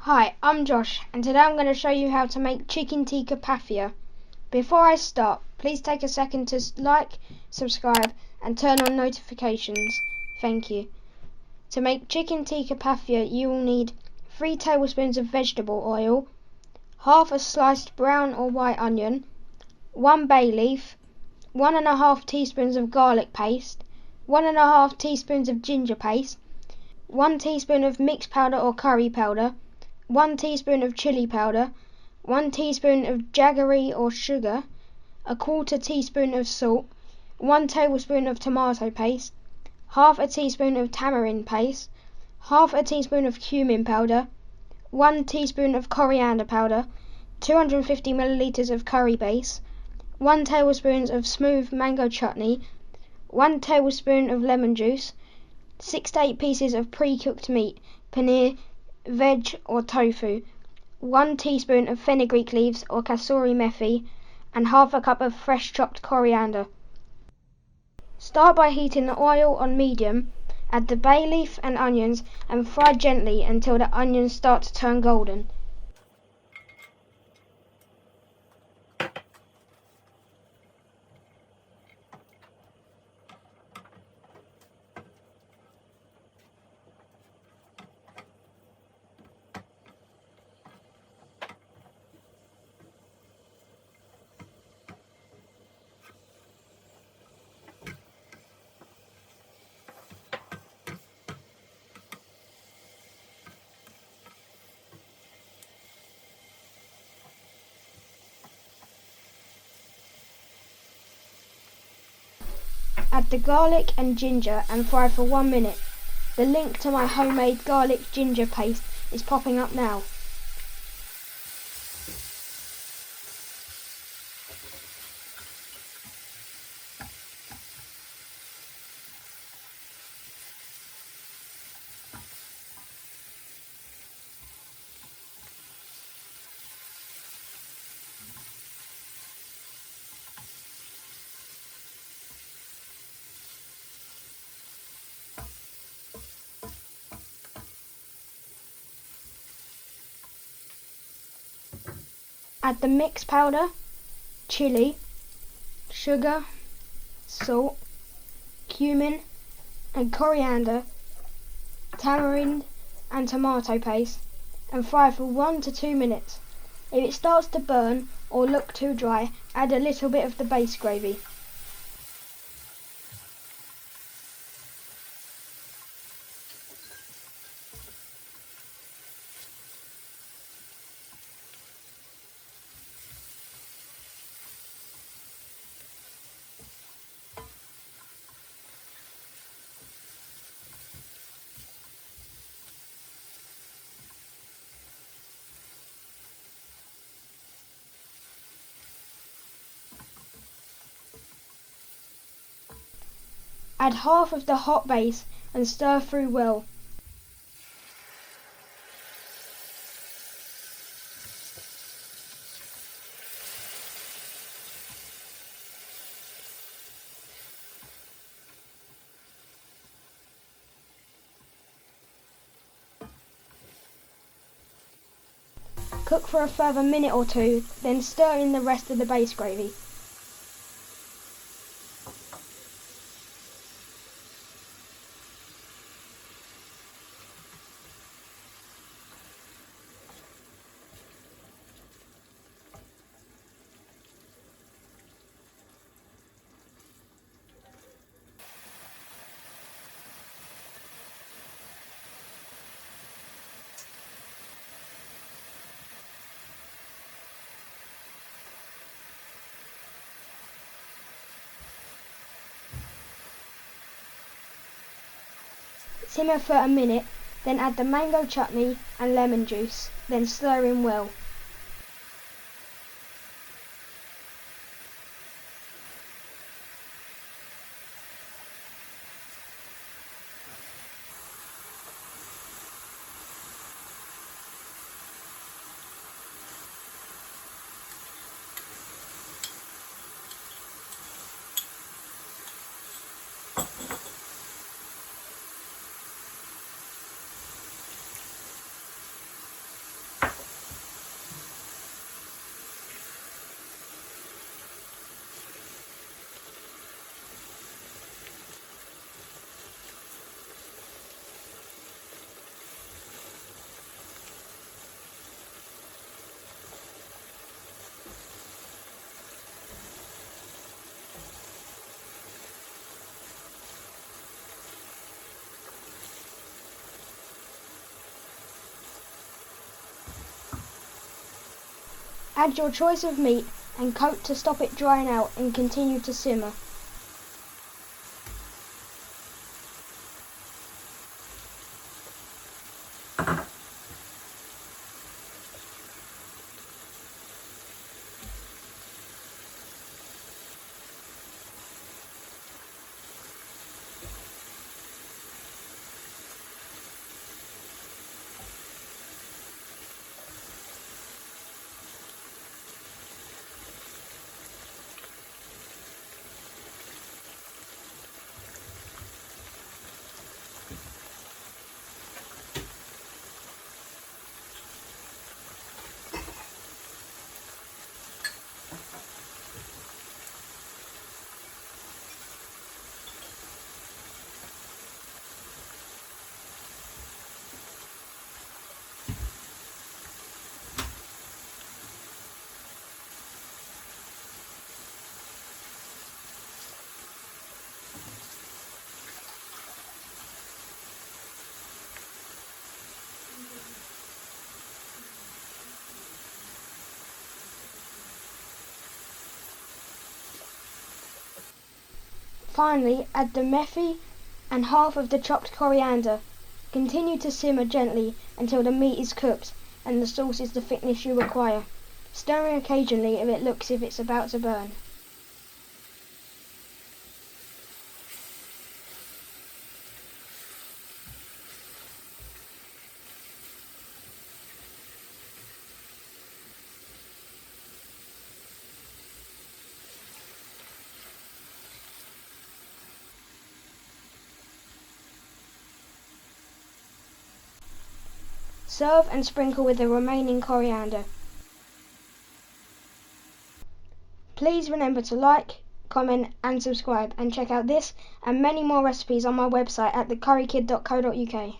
Hi, I'm Josh, and today I'm going to show you how to make Chicken Tikka Patia. Before I start, please take a second to like, subscribe and turn on notifications. Thank you. To make Chicken Tikka Patia, you will need 3 tablespoons of vegetable oil, half a sliced brown or white onion, 1 bay leaf, 1½ teaspoons of garlic paste, 1½ teaspoons of ginger paste, 1 teaspoon of mixed powder or curry powder, 1 teaspoon of chilli powder, 1 teaspoon of jaggery or sugar, 1/4 teaspoon of salt, 1 tablespoon of tomato paste, half a teaspoon of tamarind paste, half a teaspoon of cumin powder, 1 teaspoon of coriander powder, 250 millilitres of curry base, 1 tablespoon of smooth mango chutney, 1 tablespoon of lemon juice, 6 to 8 pieces of pre-cooked meat, paneer, veg or tofu, 1 teaspoon of fenugreek leaves or kasoori methi, and half a cup of fresh chopped coriander. Start by heating the oil on medium, add the bay leaf and onions and fry gently until the onions start to turn golden. Add the garlic and ginger and fry for 1 minute. The link to my homemade garlic ginger paste is popping up now. Add the mixed powder, chilli, sugar, salt, cumin and coriander, tamarind and tomato paste and fry for 1 to 2 minutes. If it starts to burn or look too dry, add a little bit of the base gravy. Add half of the hot base and stir through well. Cook for a further minute or 2, then stir in the rest of the base gravy. Simmer for a minute, then add the mango chutney and lemon juice, then stir in well. Add your choice of meat and coat to stop it drying out and continue to simmer. Finally, add the methi and half of the chopped coriander. Continue to simmer gently until the meat is cooked and the sauce is the thickness you require, stirring occasionally if it looks as if it's about to burn. Serve and sprinkle with the remaining coriander. Please remember to like, comment and subscribe, and check out this and many more recipes on my website at thecurrykid.co.uk.